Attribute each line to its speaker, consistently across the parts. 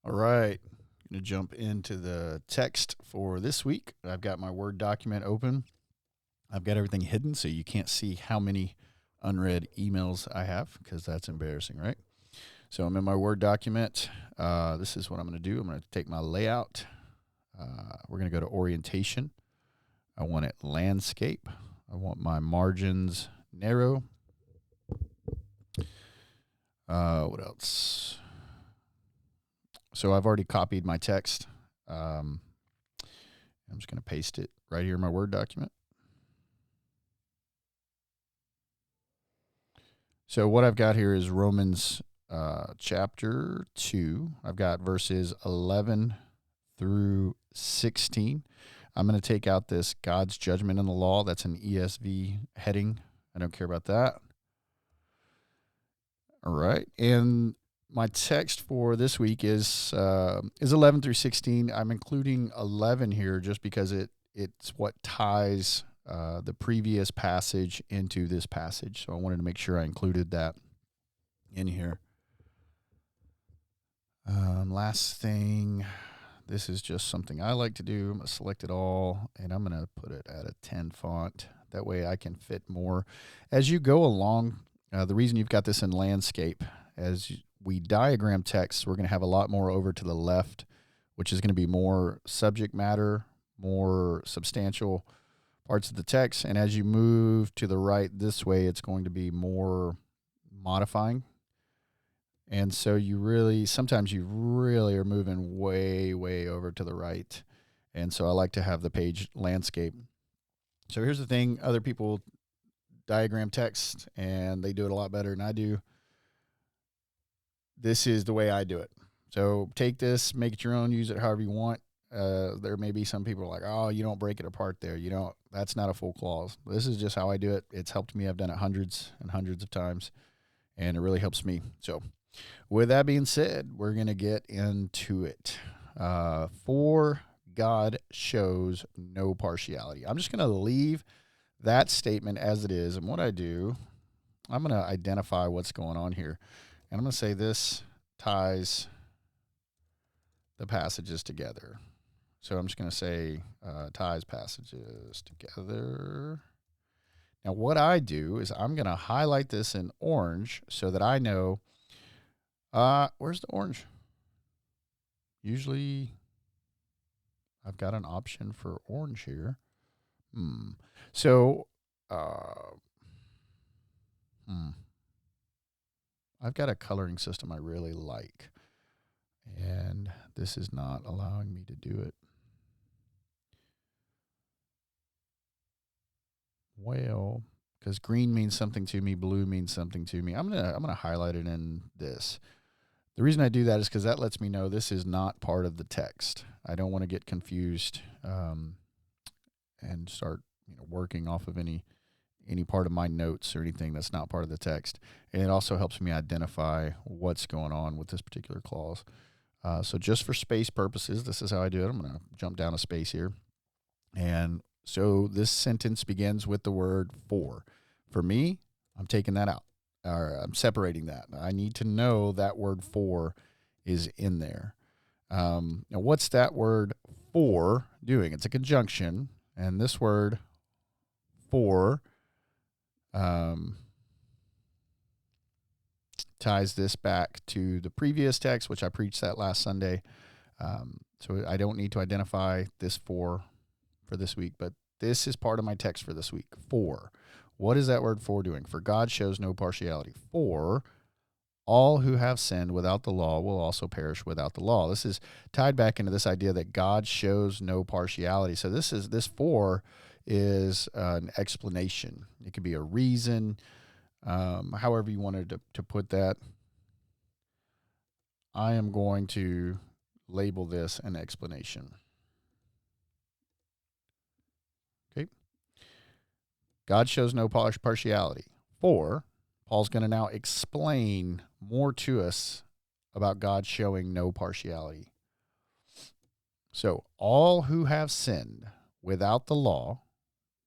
Speaker 1: All right. I'm going to jump into the text for this week. I've got my Word document open. I've got everything hidden so you can't see how many unread emails I have because that's embarrassing, right? So I'm in my Word document. This is what I'm going to do. I'm going to take my layout. We're going to go to orientation. I want it landscape. I want my margins narrow. What else? So I've already copied my text. I'm just going to paste it right here in my Word document. So what I've got here is Romans chapter 2. I've got verses 11 through 16. I'm going to take out this God's judgment in the law. That's an ESV heading. I don't care about that. All right. And my text for this week is 11 through 16. I'm including 11 here just because it's what ties the previous passage into this passage. So I wanted to make sure I included that in here. Last thing, this is just something I like to do. I'm going to select it all, and I'm going to put it at a 10 font. That way I can fit more. As you go along, the reason you've got this in landscape, as we diagram text, we're going to have a lot more over to the left, which is going to be more subject matter, more substantial parts of the text. And as you move to the right this way, it's going to be more modifying. And so sometimes you really are moving way, way over to the right. And so I like to have the page landscape. So here's the thing. Other people diagram text and they do it a lot better than I do. This is the way I do it. So take this, make it your own, use it however you want. There may be some people like, oh, you don't break it apart there. You don't, that's not a full clause. This is just how I do it. It's helped me. I've done it hundreds and hundreds of times, and it really helps me. So with that being said, we're going to get into it. For God shows no partiality. I'm just going to leave that statement as it is. And what I do, I'm going to identify what's going on here. And I'm going to say this ties the passages together. So I'm just going to say ties passages together. Now what I do is I'm going to highlight this in orange so that I know, where's the orange? Usually I've got an option for orange here. So, I've got a coloring system I really like, and this is not allowing me to do it. Well, because green means something to me, blue means something to me. I'm gonna highlight it in this. The reason I do that is because that lets me know this is not part of the text. I don't want to get confused and start working off of any part of my notes or anything that's not part of the text. And it also helps me identify what's going on with this particular clause. So just for space purposes, this is how I do it. I'm going to jump down a space here. And so this sentence begins with the word for. For me, I'm taking that out, or I'm separating that. I need to know that word for is in there. Now, what's that word for doing? It's a conjunction, and this word for ties this back to the previous text, which I preached that last Sunday. So I don't need to identify this for this week, but this is part of my text for this week. For. What is that word for doing? For God shows no partiality. For all who have sinned without the law will also perish without the law. This is tied back into this idea that God shows no partiality. So this for is an explanation. It could be a reason, however you wanted to put that. I am going to label this an explanation. Okay. God shows no partiality. For Paul's going to now explain more to us about God showing no partiality. So all who have sinned without the law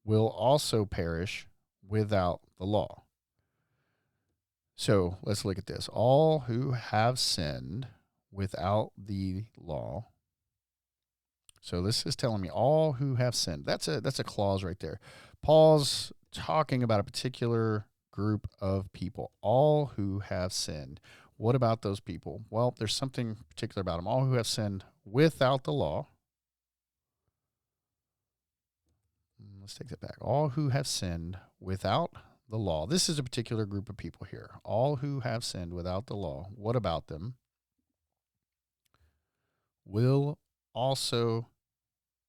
Speaker 1: will also perish without the law. So let's look at this. All who have sinned without the law. So this is telling me all who have sinned. That's a clause right there. Paul's talking about a particular group of people, all who have sinned. What about those people? Well, there's something particular about them. All who have sinned without the law. Let's take that back. All who have sinned without the law. This is a particular group of people here. All who have sinned without the law. What about them? Will also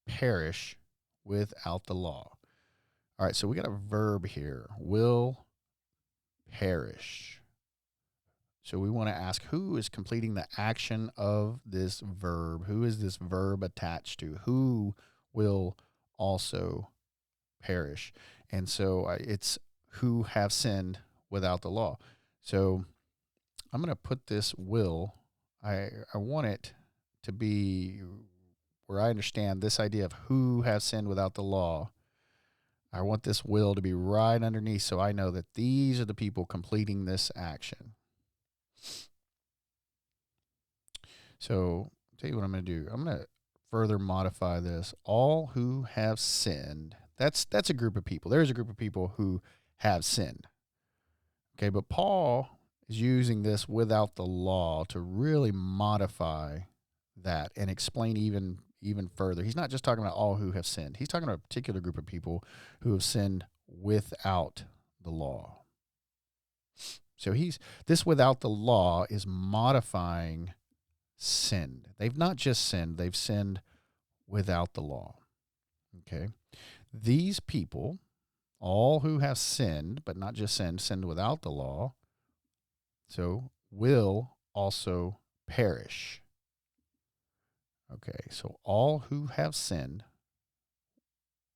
Speaker 1: perish without the law. All right, so we got a verb here. Will perish. So we want to ask, who is completing the action of this verb? Who is this verb attached to? Who will also perish? And so it's who have sinned without the law. So I'm going to put this will. I want it to be where I understand this idea of who have sinned without the law. I want this will to be right underneath so I know that these are the people completing this action. So I'll tell you what I'm going to do. I'm going to further modify this. All who have sinned. That's a group of people. There's a group of people who have sinned. Okay, but Paul is using this without the law to really modify that and explain even further. He's not just talking about all who have sinned. He's talking about a particular group of people who have sinned without the law. So this without the law is modifying sin. They've not just sinned, they've sinned without the law. Okay? These people, all who have sinned, but not just sinned without the law, so will also perish. Okay, so all who have sinned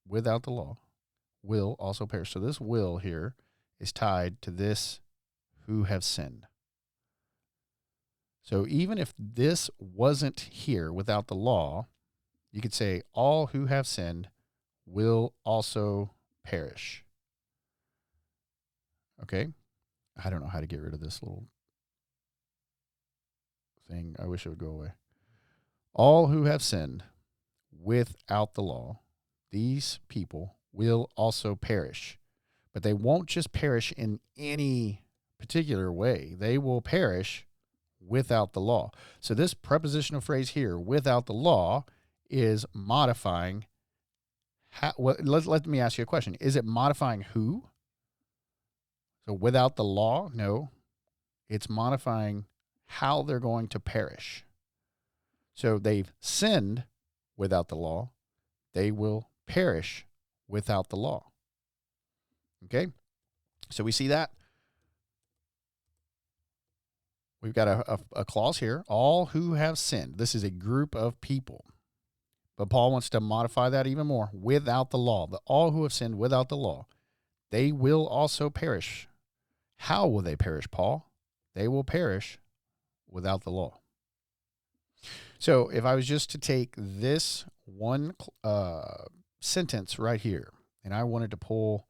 Speaker 1: without the law will also perish. So this will here is tied to this who have sinned. So even if this wasn't here without the law, you could say all who have sinned will also perish. Okay? I don't know how to get rid of this little thing. I wish it would go away. All who have sinned without the law, these people will also perish. But they won't just perish in any particular way. They will perish without the law. So this prepositional phrase here, without the law, is modifying. Let me ask you a question. Is it modifying who? So without the law? No. It's modifying how they're going to perish. So they've sinned without the law. They will perish without the law. Okay? So we see that. We've got a clause here. All who have sinned. This is a group of people. But Paul wants to modify that even more. Without the law. But all who have sinned without the law, they will also perish. How will they perish, Paul? They will perish without the law. So if I was just to take this one sentence right here, and I wanted to pull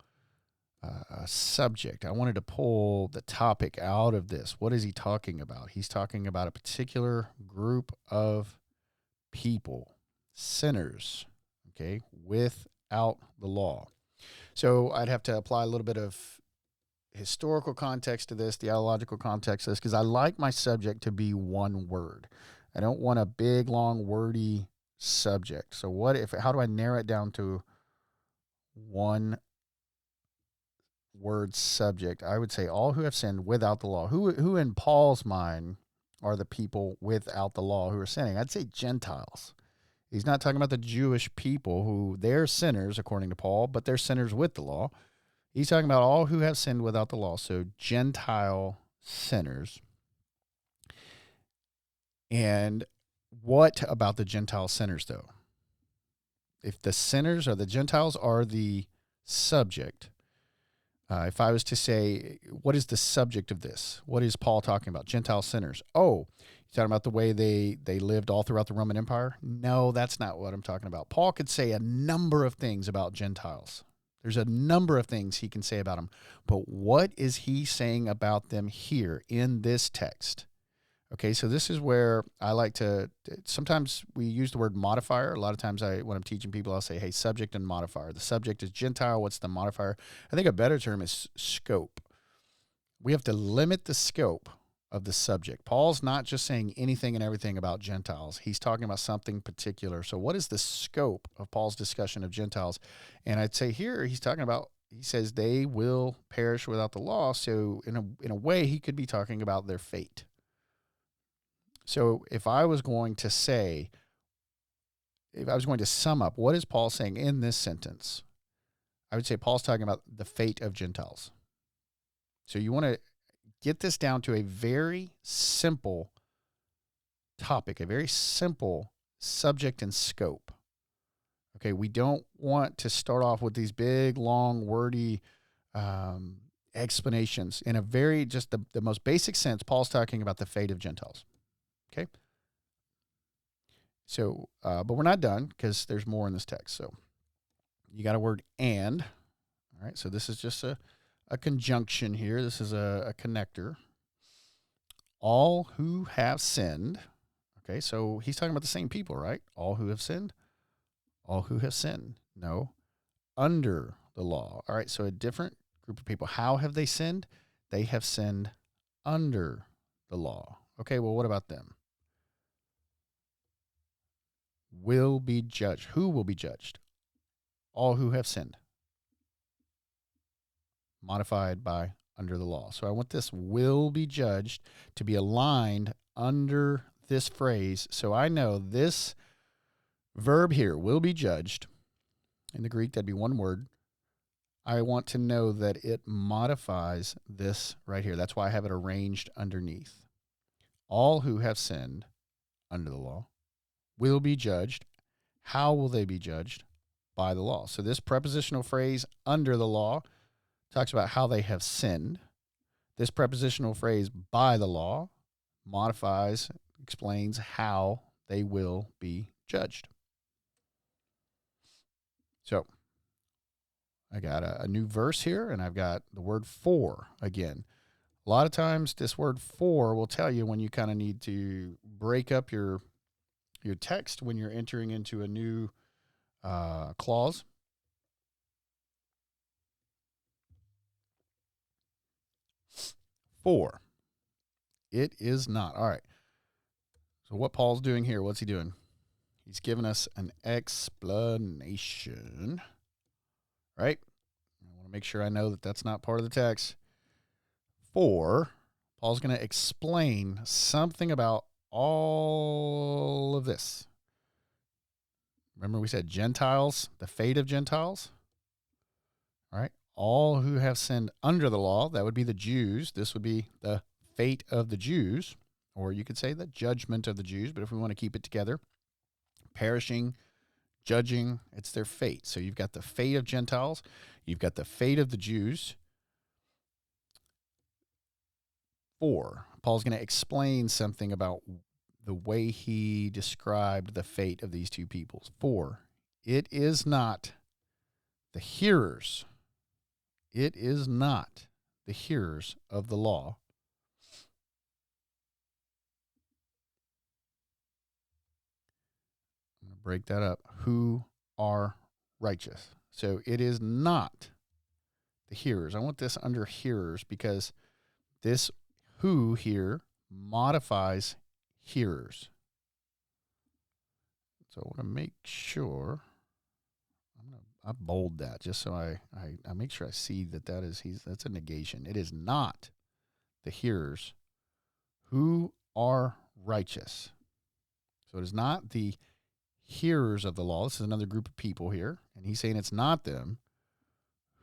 Speaker 1: a subject, I wanted to pull the topic out of this. What is he talking about? He's talking about a particular group of people, sinners, okay, without the law. So I'd have to apply a little bit of historical context to this, theological context to this, because I like my subject to be one word. I don't want a big, long, wordy subject. So how do I narrow it down to one word subject? I would say all who have sinned without the law. Who in Paul's mind are the people without the law who are sinning? I'd say Gentiles. He's not talking about the Jewish people who they're sinners, according to Paul, but they're sinners with the law. He's talking about all who have sinned without the law. So Gentile sinners. And what about the Gentile sinners, though? If the sinners or the Gentiles are the subject, if I was to say, what is the subject of this? What is Paul talking about? Gentile sinners. Oh, he's talking about the way they lived all throughout the Roman Empire? No, that's not what I'm talking about. Paul could say a number of things about Gentiles. There's a number of things he can say about them. But what is he saying about them here in this text? Okay, so this is where I like to, sometimes we use the word modifier. A lot of times when I'm teaching people, I'll say, hey, subject and modifier. The subject is Gentile. What's the modifier? I think a better term is scope. We have to limit the scope of the subject. Paul's not just saying anything and everything about Gentiles. He's talking about something particular. So what is the scope of Paul's discussion of Gentiles? And I'd say here he's talking about, he says they will perish without the law. So in a way, he could be talking about their fate. So if I was going to sum up, what is Paul saying in this sentence? I would say Paul's talking about the fate of Gentiles. So you want to get this down to a very simple topic, a very simple subject and scope. Okay, we don't want to start off with these big, long, wordy explanations. In a very, just the most basic sense, Paul's talking about the fate of Gentiles. Okay? So, but we're not done because there's more in this text. So you got a word and. All right, so this is just a conjunction here. This is a connector. All who have sinned. Okay, so he's talking about the same people, right? All who have sinned. All who have sinned. No, under the law. All right, so a different group of people. How have they sinned? They have sinned under the law. Okay, well, what about them? Will be judged. Who will be judged? All who have sinned. Modified by under the law. So I want this will be judged to be aligned under this phrase. So I know this verb here, will be judged. In the Greek, that'd be one word. I want to know that it modifies this right here. That's why I have it arranged underneath. All who have sinned under the law will be judged. How will they be judged? By the law. So this prepositional phrase, under the law, talks about how they have sinned. This prepositional phrase, by the law, modifies, explains how they will be judged. So I got a new verse here, and I've got the word for again. A lot of times this word for will tell you when you kind of need to break up your text when you're entering into a new clause. For. It is not. All right. So what Paul's doing here, what's he doing? He's giving us an explanation, right? I want to make sure I know that that's not part of the text. For, Paul's going to explain something about all of this. Remember we said Gentiles, the fate of Gentiles? All right. All who have sinned under the law, that would be the Jews. This would be the fate of the Jews, or you could say the judgment of the Jews, but if we want to keep it together, perishing, judging, it's their fate. So you've got the fate of Gentiles, you've got the fate of the Jews. For, Paul's going to explain something about the way he described the fate of these two peoples. For, it is not the hearers. It is not the hearers of the law. I'm going to break that up. Who are righteous. So it is not the hearers. I want this under hearers because this who here modifies hearers. So I want to make sure I bold that just so I make sure I see that's a negation. It is not the hearers who are righteous. So it is not the hearers of the law. This is another group of people here, and he's saying it's not them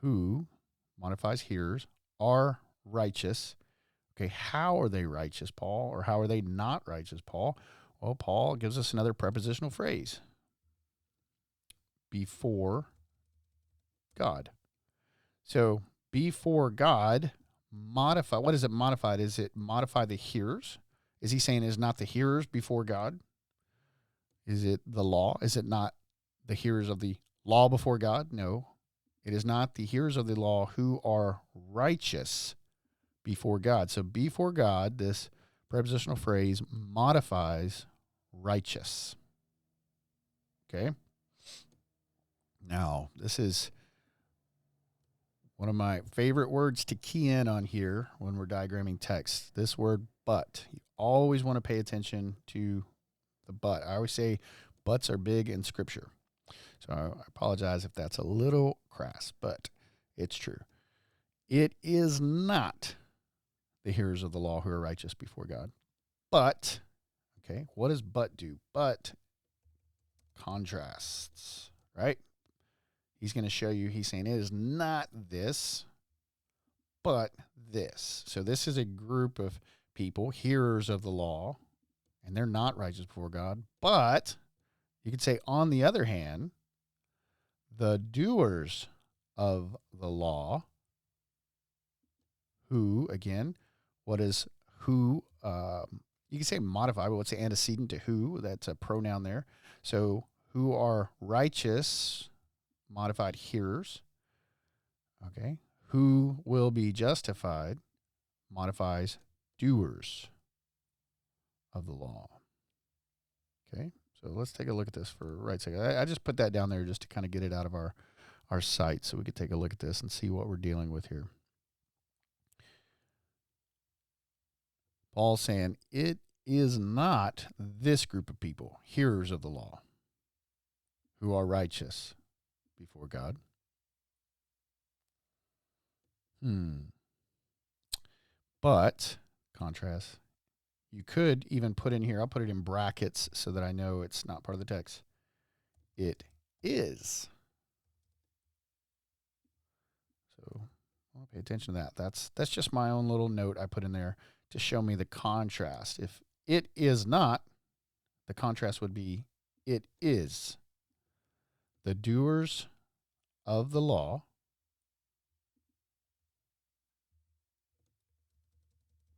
Speaker 1: who modifies hearers are righteous. Okay, how are they righteous, Paul? Or how are they not righteous, Paul? Well, Paul gives us another prepositional phrase. Before God. So before God, modify. What is it modified? Is it modify the hearers? Is he saying it's not the hearers before God? Is it the law? Is it not the hearers of the law before God? No. It is not the hearers of the law who are righteous before God. So before God, this prepositional phrase modifies righteous. Okay? Now, this is one of my favorite words to key in on here when we're diagramming text. This word but. You always want to pay attention to the but. I always say buts are big in Scripture. So I apologize if that's a little crass, but it's true. It is not the hearers of the law who are righteous before God. But, okay, what does but do? But contrasts, right? He's going to show you, he's saying it is not this, but this. So this is a group of people, hearers of the law, and they're not righteous before God. But you could say, on the other hand, the doers of the law, who, again, what is who? You can say modify, but what's the antecedent to who? That's a pronoun there. So who are righteous, modified hearers. Okay. Who will be justified, modifies doers of the law. Okay. So let's take a look at this for right second. I just put that down there just to kind of get it out of our sight so we could take a look at this and see what we're dealing with here. Paul's saying it is not this group of people, hearers of the law, who are righteous before God. But, contrast, you could even put in here, I'll put it in brackets so that I know it's not part of the text. It is. So I'll pay attention to that. That's just my own little note I put in there to show me the contrast. If it is not, the contrast would be it is. The doers of the law,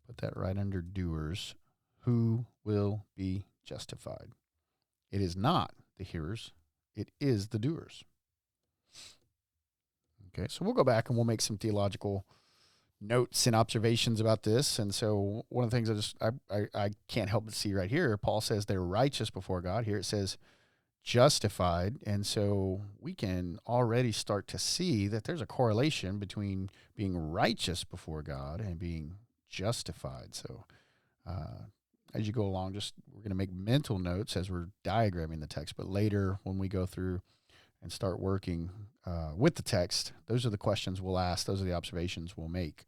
Speaker 1: put that right under doers, who will be justified. It is not the hearers, it is the doers. Okay, so we'll go back and we'll make some theological notes and observations about this. And so one of the things I can't help but see right here, Paul says they're righteous before God. Here it says justified. And so we can already start to see that there's a correlation between being righteous before God and being justified. So as you go along, we're going to make mental notes as we're diagramming the text. But later when we go through and start working with the text, those are the questions we'll ask. Those are the observations we'll make.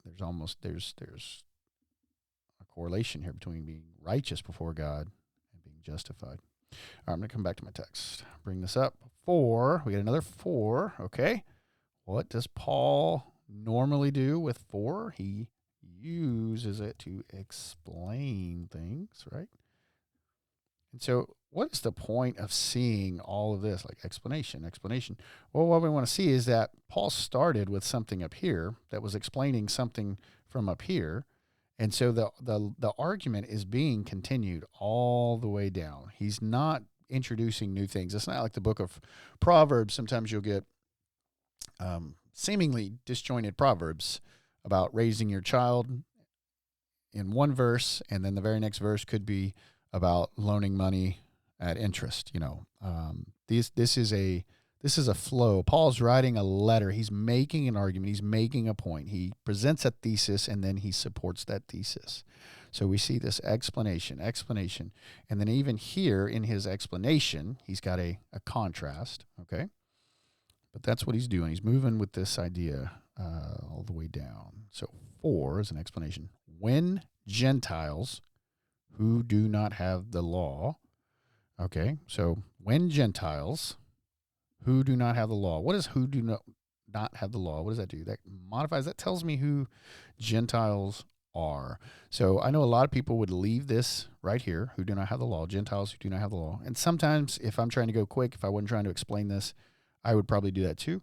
Speaker 1: There's a correlation here between being righteous before God and being justified. All right, I'm going to come back to my text. Bring this up. 4. We got another 4. Okay. What does Paul normally do with 4? He uses it to explain things, right? And so what is the point of seeing all of this, like explanation? Well, what we want to see is that Paul started with something up here that was explaining something from up here. And so the argument is being continued all the way down. He's not introducing new things. It's not like the book of Proverbs. Sometimes you'll get seemingly disjointed proverbs about raising your child in one verse, and then the very next verse could be about loaning money at interest. This is a flow. Paul's writing a letter. He's making an argument. He's making a point. He presents a thesis, and then he supports that thesis. So we see this explanation. And then even here in his explanation, he's got a contrast, okay? But that's what he's doing. He's moving with this idea all the way down. So 4 is an explanation. When Gentiles who do not have the law, okay, so when Gentiles who do not have the law, what is who do not have the law? What does that do? That modifies, that tells me who Gentiles are. So I know a lot of people would leave this right here, who do not have the law, Gentiles who do not have the law. And sometimes if I'm trying to go quick, if I wasn't trying to explain this, I would probably do that too.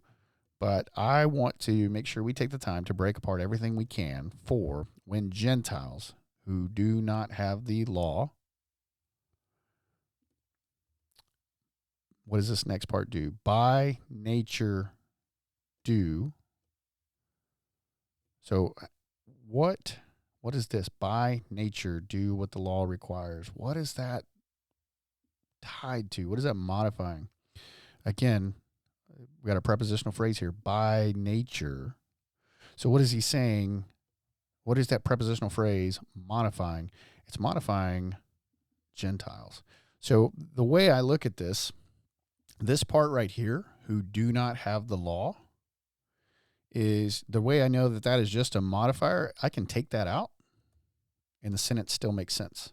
Speaker 1: But I want to make sure we take the time to break apart everything we can for when Gentiles who do not have the law. What does this next part do? By nature do. So what What is this? By nature, do what the law requires. What is that tied to? What is that modifying? Again, we got a prepositional phrase here, by nature. So what is he saying? What is that prepositional phrase modifying? It's modifying Gentiles. So the way I look at this part right here, who do not have the law, is the way I know that that is just a modifier. I can take that out and the sentence still makes sense.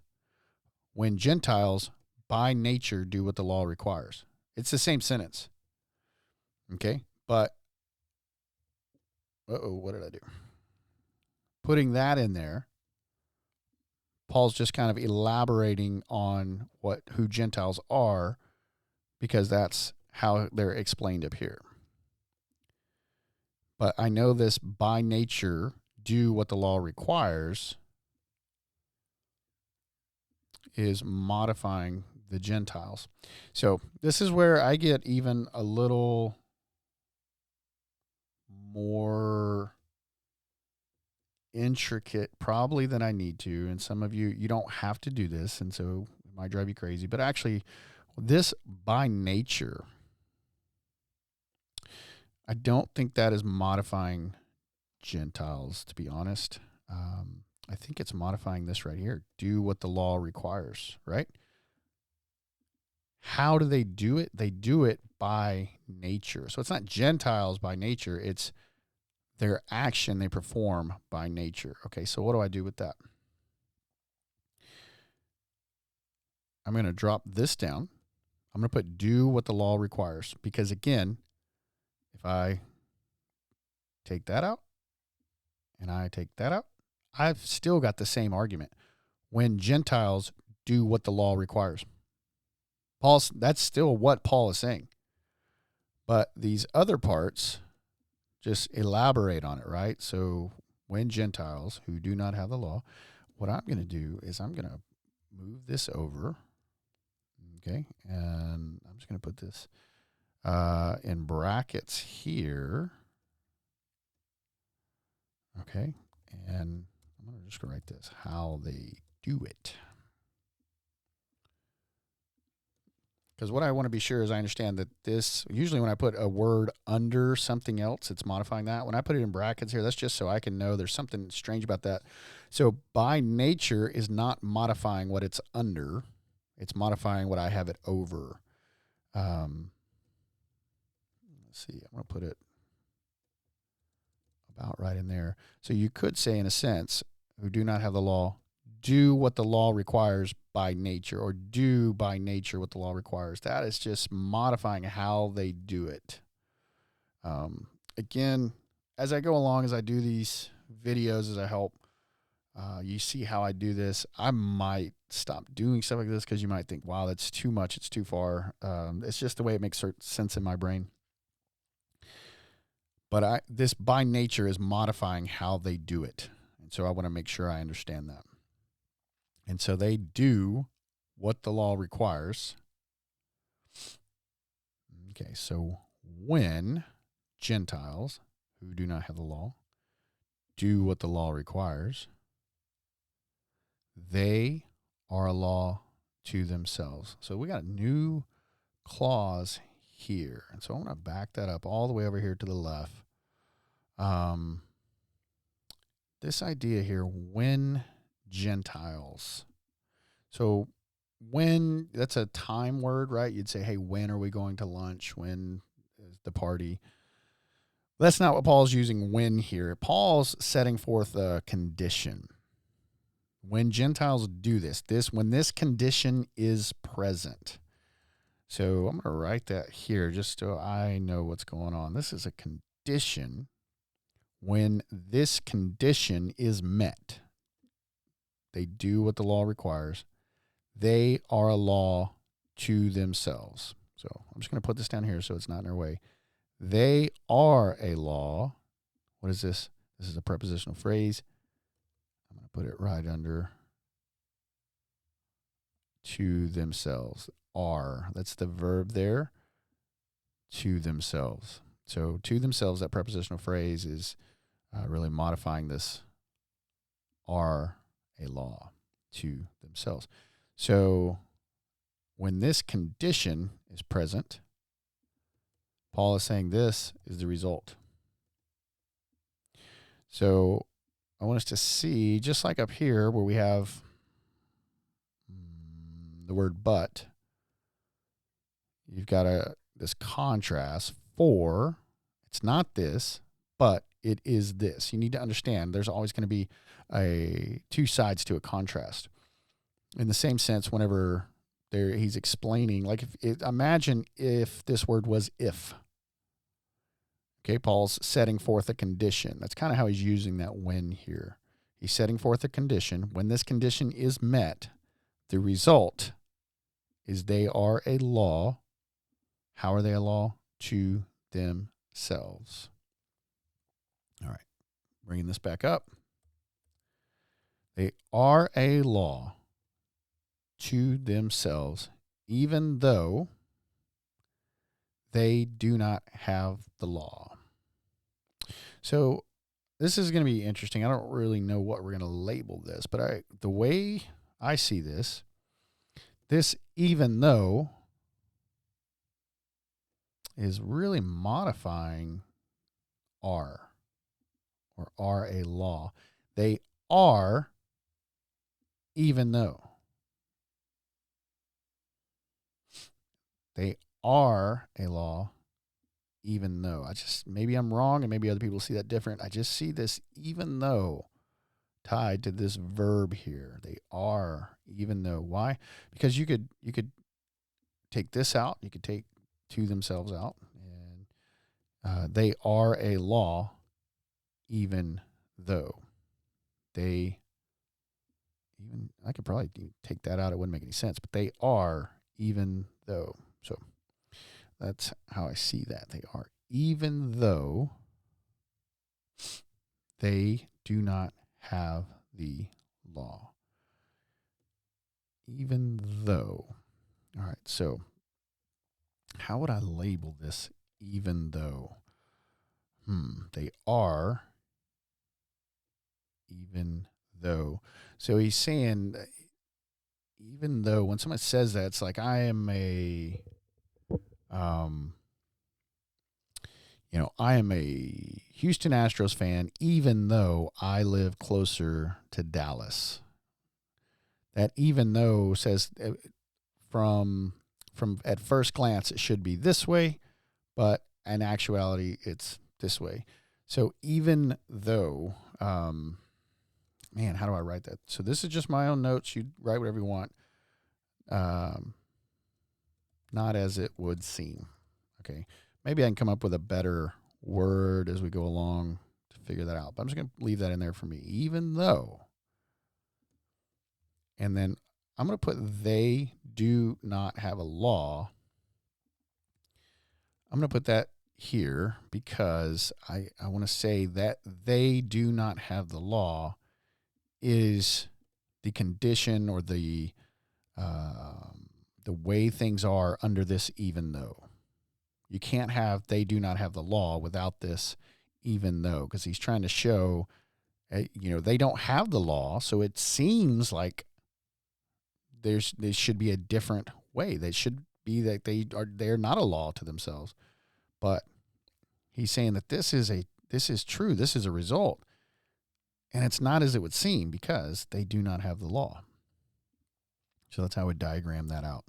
Speaker 1: When Gentiles by nature do what the law requires. It's the same sentence. Okay? But, what did I do? Putting that in there, Paul's just kind of elaborating on who Gentiles are, because that's how they're explained up here. But I know this by nature, do what the law requires, is modifying the Gentiles. So this is where I get even a little more intricate probably than I need to. And some of you don't have to do this, and so it might drive you crazy. But actually, this by nature, I don't think that is modifying Gentiles, to be honest. I think it's modifying this right here. Do what the law requires, right? How do they do it? They do it by nature. So it's not Gentiles by nature. It's their action they perform by nature. Okay, so what do I do with that? I'm going to drop this down. I'm going to put do what the law requires, because again, if I take that out and I take that out, I've still got the same argument. When Gentiles do what the law requires. That's still what Paul is saying. But these other parts just elaborate on it, right? So when Gentiles who do not have the law, what I'm going to do is I'm going to move this over. Okay. And I'm just going to put this in brackets here. Okay. And I'm going to just write this, how they do it. Because what I want to be sure is I understand that this, usually when I put a word under something else, it's modifying that. When I put it in brackets here, that's just so I can know there's something strange about that. So by nature is not modifying what it's under. It's modifying what I have it over. Let's see. I'm going to put it about right in there. So you could say, in a sense, who do not have the law, do what the law requires by nature, or do by nature what the law requires. That is just modifying how they do it. Again, as I go along, as I do these videos, as I help, you see how I do this. I might stop doing stuff like this because you might think, wow, that's too much. It's too far. It's just the way it makes sense in my brain. But this by nature is modifying how they do it. And so I want to make sure I understand that. And so they do what the law requires. Okay, so when Gentiles who do not have the law do what the law requires, they are a law to themselves. So we got a new clause here. And so I'm going to back that up all the way over here to the left. This idea here, when Gentiles. So when, that's a time word, right? You'd say, hey, when are we going to lunch? When is the party? That's not what Paul's using when here. Paul's setting forth a condition. When Gentiles do this, when this condition is present. So I'm going to write that here just so I know what's going on. This is a condition. When this condition is met, they do what the law requires. They are a law to themselves. So I'm just going to put this down here so it's not in their way. They are a law. What is this? This is a prepositional phrase. I'm going to put it right under to themselves. Are. That's the verb there. To themselves. So to themselves, that prepositional phrase is really modifying this are a law to themselves. So when this condition is present, Paul is saying this is the result. So I want us to see, just like up here where we have the word but, you've got this contrast for, it's not this, but it is this. You need to understand there's always going to be two sides to a contrast. In the same sense, whenever he's explaining, like imagine if this word was if. Okay, Paul's setting forth a condition. That's kind of how he's using that when here. He's setting forth a condition. When this condition is met, the result is they are a law. How are they a law? To themselves. All right, bringing this back up. They are a law to themselves, even though they do not have the law. So this is going to be interesting. I don't really know what we're going to label this, but the way I see this even though is really modifying are, or are a law. They are even though. They are a law even though. Maybe I'm wrong and maybe other people see that different. I just see this even though tied to this verb here. They are even though. Why? Because you could take this out. You could take to themselves out, and they are a law even though. I could probably take that out. It wouldn't make any sense, but they are even though. So that's how I see that. They are even though they do not have the law. Even though. All right, so how would I label this even though? They are even though. So he's saying, even though, when someone says that, it's like I am a Houston Astros fan, even though I live closer to Dallas. That even though says from at first glance it should be this way, but in actuality it's this way. So even though, how do I write that? So this is just my own notes. You write whatever you want. Not as it would seem. Okay. Maybe I can come up with a better word as we go along to figure that out. But I'm just going to leave that in there for me. Even though. And then I'm going to put they do not have a law. I'm going to put that here because I want to say that they do not have the law is the condition or the way things are under this even though. You can't have they do not have the law without this even though, because he's trying to show, they don't have the law, so it seems like there should be a different way. They should be that they're not a law to themselves. But he's saying that this is true. This is a result. And it's not as it would seem because they do not have the law. So that's how I would diagram that out.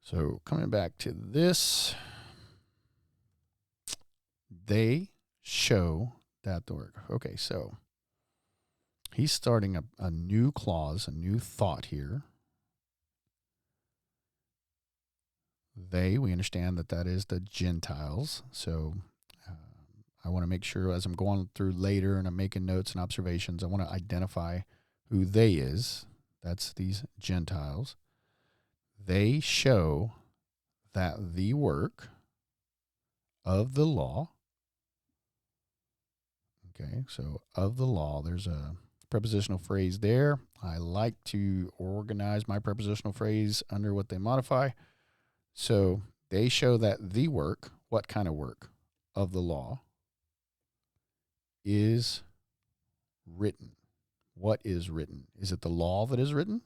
Speaker 1: So coming back to this, they show that the work. Okay, so he's starting a new clause, a new thought here. We understand that is the Gentiles. So I want to make sure as I'm going through later and I'm making notes and observations, I want to identify who they is. That's these Gentiles. They show that the work of the law. Okay, so of the law, there's a prepositional phrase there. I like to organize my prepositional phrase under what they modify. So they show that the work, what kind of work? Of the law is written. What is written? Is it the law that is written?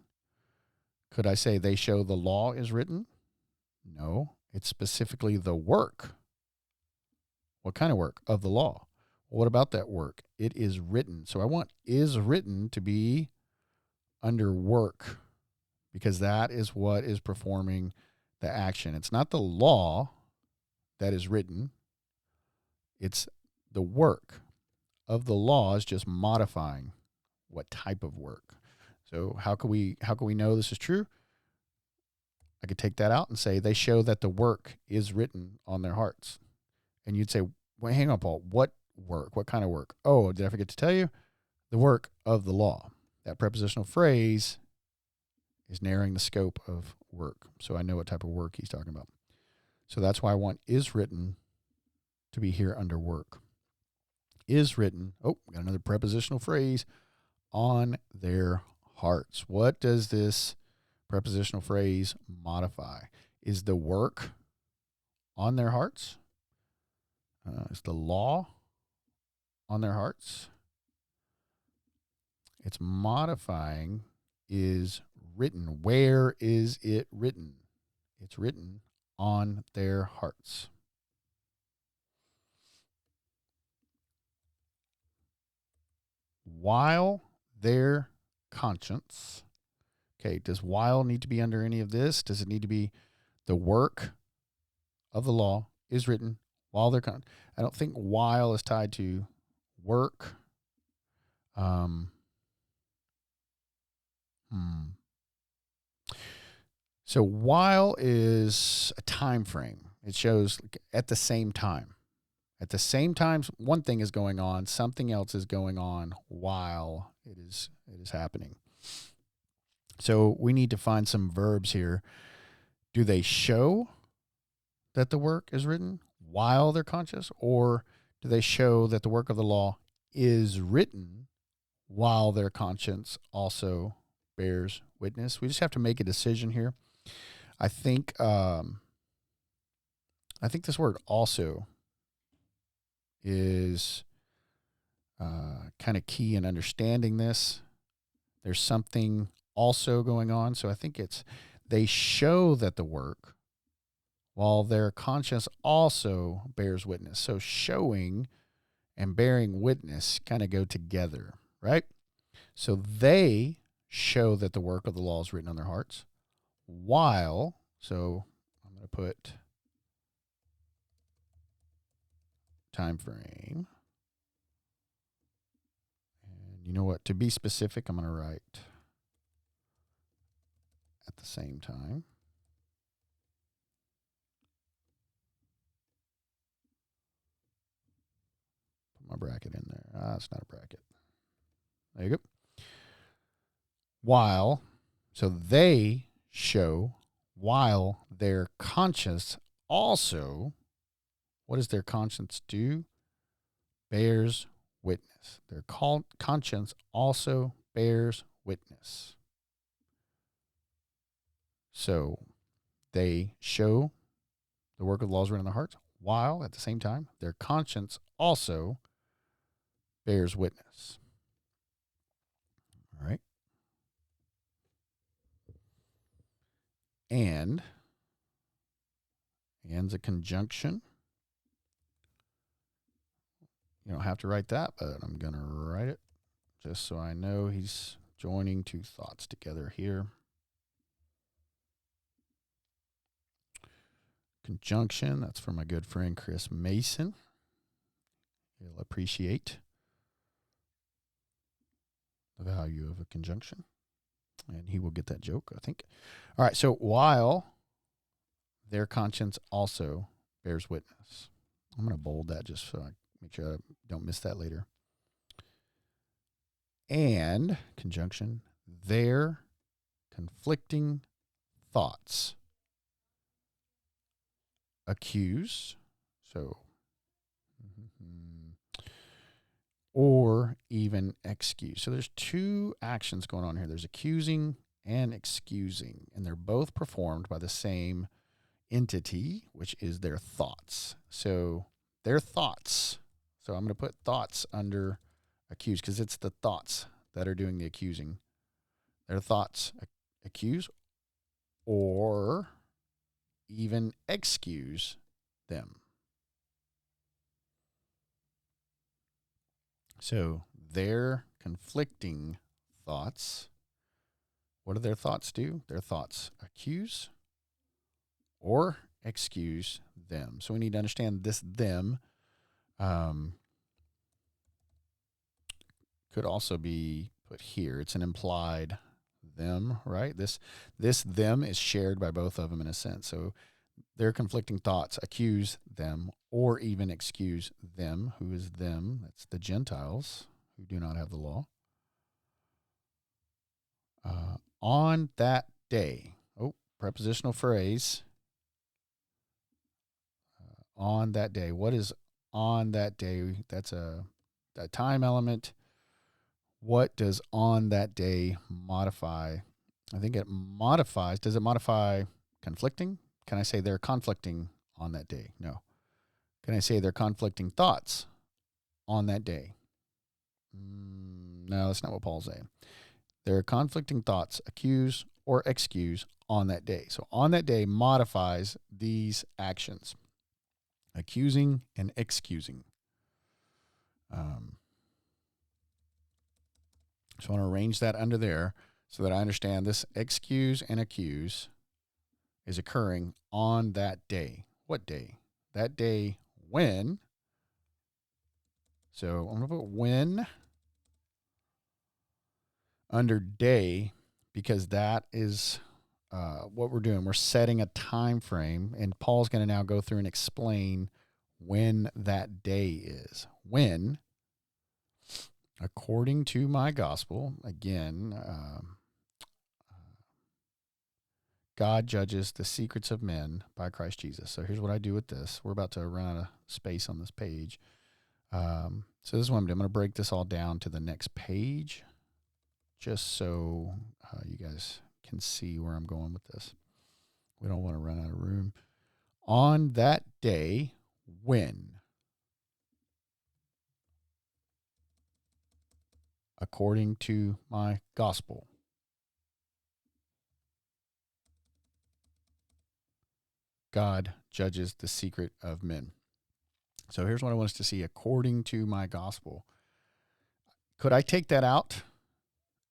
Speaker 1: Could I say they show the law is written? No, it's specifically the work. What kind of work? Of the law. What about that work? It is written. So I want is written to be under work because that is what is performing the action. It's not the law that is written. It's the work of the law is just modifying what type of work. So how can we know this is true? I could take that out and say they show that the work is written on their hearts. And you'd say, well, hang on, Paul, what work? What kind of work? Oh, did I forget to tell you? The work of the law. That prepositional phrase is narrowing the scope of work. So I know what type of work he's talking about. So that's why I want is written to be here under work. Is written, oh, got another prepositional phrase, on their hearts. What does this prepositional phrase modify? Is the work on their hearts? Is the law on their hearts? It's modifying is written. Where is it written? It's written on their hearts. While their conscience. Okay, does while need to be under any of this? Does it need to be the work of the law is written while they're I don't think while is tied to work. So while is a time frame. It shows at the same time. At the same time, one thing is going on, something else is going on while it is happening. So we need to find some verbs here. Do they show that the work is written while they're conscious, or do they show that the work of the law is written while their conscience also bears witness? We just have to make a decision here. I think this word also is kind of key in understanding this. There's something also going on. So I think it's they show that the work while their conscience also bears witness. So showing and bearing witness kind of go together, right? So they show that the work of the law is written on their hearts while, so I'm going to put time frame. And you know what? To be specific, I'm going to write at the same time. Put my bracket in there. It's not a bracket. There you go. While, so they show while their conscience also, what does their conscience do? Bears witness. Their conscience also bears witness. So they show the work of the laws written in their hearts, while at the same time their conscience also bears witness. All right. And's a conjunction. You don't have to write that, but I'm going to write it just so I know he's joining two thoughts together here. Conjunction, that's for my good friend Chris Mason. He'll appreciate the value of a conjunction, and he will get that joke, I think. All right, so while their conscience also bears witness. I'm going to bold that just so I make sure I don't miss that later. And, conjunction, their conflicting thoughts accuse, so, or even excuse. So there's two actions going on here. There's accusing and excusing, and they're both performed by the same entity, which is their thoughts. So their thoughts So I'm going to put thoughts under accuse because it's the thoughts that are doing the accusing. Their thoughts accuse or even excuse them. So their conflicting thoughts, what do their thoughts do? Their thoughts accuse or excuse them. So we need to understand this them could also be put here. It's an implied them, right? This them is shared by both of them in a sense. So their conflicting thoughts accuse them or even excuse them. Who is them? That's the Gentiles who do not have the law. On that day, prepositional phrase. On that day. What is on that day? That's a time element. What does on that day modify? I think it modifies. Does it modify conflicting? Can I say they're conflicting on that day? No. Can I say they're conflicting thoughts on that day? No, that's not what Paul's saying. Their conflicting thoughts accuse or excuse on that day. So on that day modifies these actions, accusing and excusing. So I want to arrange that under there so that I understand this excuse and accuse is occurring on that day. What day? That day when. So I'm going to put when under day because that is what we're doing. We're setting a time frame, and Paul's going to now go through and explain when that day is. When, according to my gospel, again, God judges the secrets of men by Christ Jesus. So here's what I do with this. We're about to run out of space on this page. So this is what I'm doing. I'm going to break this all down to the next page just so you guys can see where I'm going with this. We don't want to run out of room. On that day, when, according to my gospel, God judges the secret of men. So here's what I want us to see. According to my gospel. Could I take that out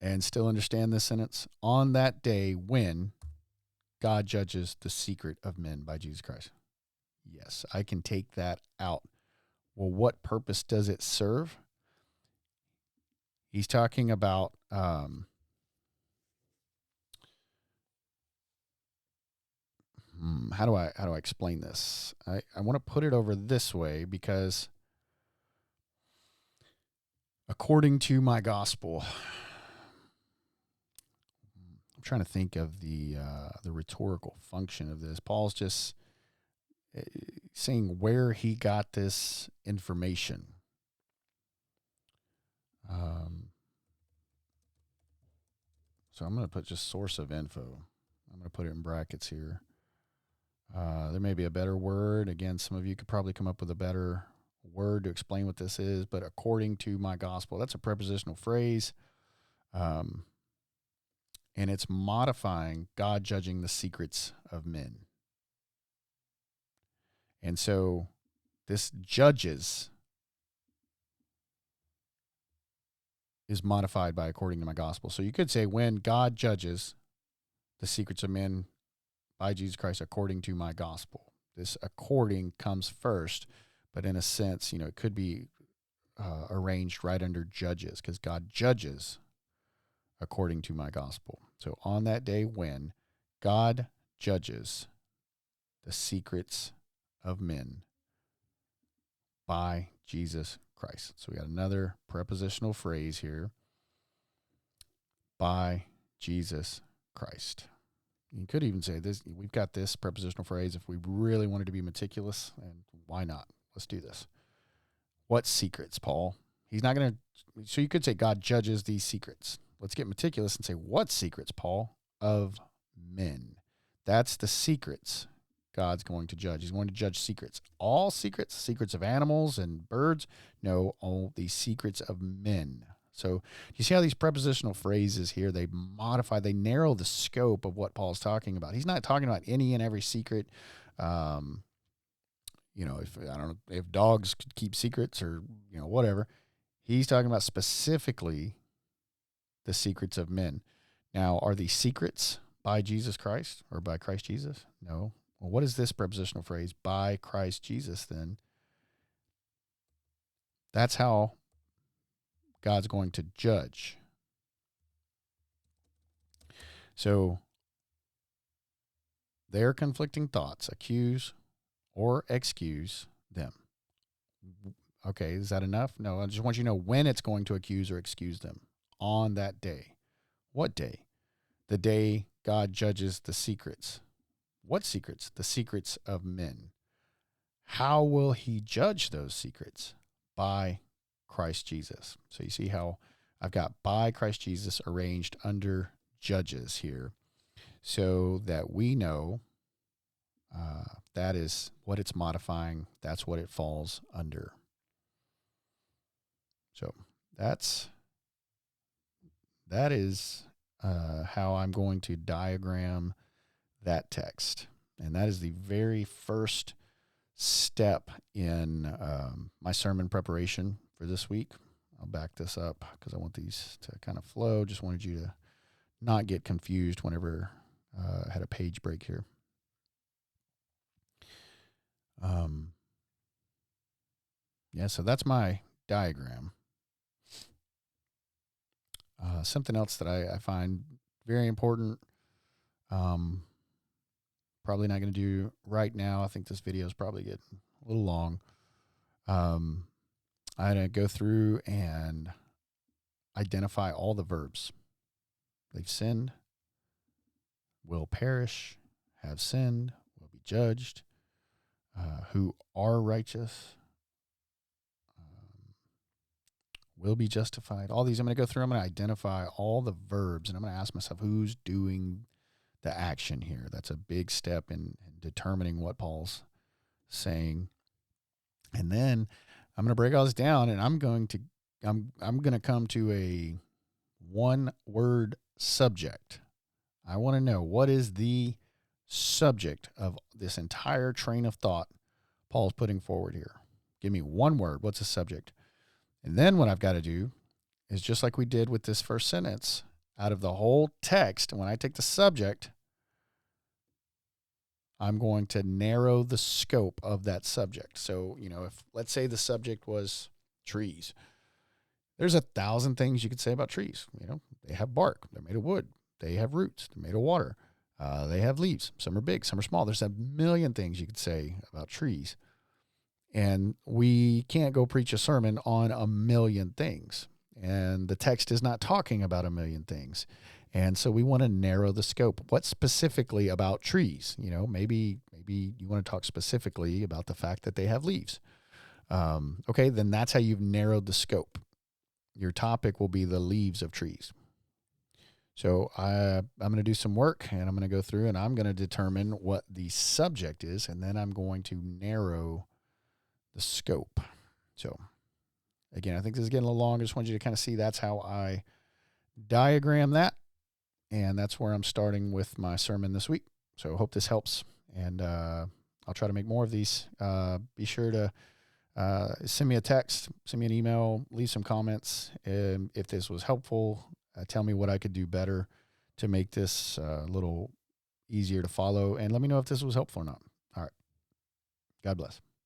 Speaker 1: and still understand this sentence? On that day when God judges the secret of men by Jesus Christ. Yes, I can take that out. Well, what purpose does it serve? He's talking about how do I explain this? I want to put it over this way because according to my gospel, I'm trying to think of the rhetorical function of this. Paul's just saying where he got this information. So I'm going to put just source of info. I'm going to put it in brackets here. There may be a better word. Again, some of you could probably come up with a better word to explain what this is, but according to my gospel, that's a prepositional phrase. And it's modifying God judging the secrets of men. And so this judges is modified by according to my gospel. So you could say when God judges the secrets of men by Jesus Christ according to my gospel. This according comes first, but in a sense, it could be arranged right under judges because God judges according to my gospel. So on that day when God judges the secrets of men by Jesus Christ. So we got another prepositional phrase here. By Jesus Christ. You could even say this. We've got this prepositional phrase if we really wanted to be meticulous, and why not? Let's do this. What secrets, Paul? He's not going to. So you could say God judges these secrets. Let's get meticulous and say what secrets, Paul? Of men. That's the secrets God's going to judge. He's going to judge secrets. All secrets, secrets of animals and birds. No, all the secrets of men. So you see how these prepositional phrases here, they modify, they narrow the scope of what Paul's talking about. He's not talking about any and every secret. If I don't know if dogs could keep secrets or, whatever. He's talking about specifically the secrets of men. Now, are these secrets by Jesus Christ or by Christ Jesus? No. Well, what is this prepositional phrase? By Christ Jesus, then. That's how God's going to judge. So their conflicting thoughts accuse or excuse them. Okay, is that enough? No, I just want you to know when it's going to accuse or excuse them. On that day. What day? The day God judges the secrets. What secrets? The secrets of men. How will he judge those secrets? By Christ Jesus. So you see how I've got by Christ Jesus arranged under judges here so that we know that is what it's modifying. That's what it falls under. So that is how I'm going to diagram that text. And that is the very first step in my sermon preparation for this week. I'll back this up because I want these to kind of flow. Just wanted you to not get confused whenever I had a page break here. So that's my diagram. Something else that I find very important, probably not going to do right now. I think this video is probably getting a little long. I'm going to go through and identify all the verbs. They've sinned, will perish, have sinned, will be judged, who are righteous, will be justified. All these I'm going to go through. I'm going to identify all the verbs, and I'm going to ask myself who's doing the action here. That's a big step in determining what Paul's saying. And then I'm going to break all this down, and I'm going to come to a one-word subject. I want to know what is the subject of this entire train of thought Paul's putting forward here. Give me one word. What's the subject? And then what I've got to do is just like we did with this first sentence, out of the whole text, when I take the subject, I'm going to narrow the scope of that subject. So, if let's say the subject was trees, there's 1,000 things you could say about trees. They have bark. They're made of wood. They have roots. They're made of water. They have leaves. Some are big, some are small. There's 1,000,000 things you could say about trees. And we can't go preach a sermon on 1,000,000 things. And the text is not talking about 1,000,000 things. And so we want to narrow the scope. What specifically about trees? Maybe you want to talk specifically about the fact that they have leaves. Okay, then that's how you've narrowed the scope. Your topic will be the leaves of trees. So I'm going to do some work, and I'm going to go through, and I'm going to determine what the subject is, and then I'm going to narrow the scope. So again, I think this is getting a little long. I just want you to kind of see that's how I diagram that. And that's where I'm starting with my sermon this week. So I hope this helps. And I'll try to make more of these. Be sure to send me a text, send me an email, leave some comments. If this was helpful, tell me what I could do better to make this a little easier to follow. And let me know if this was helpful or not. All right. God bless.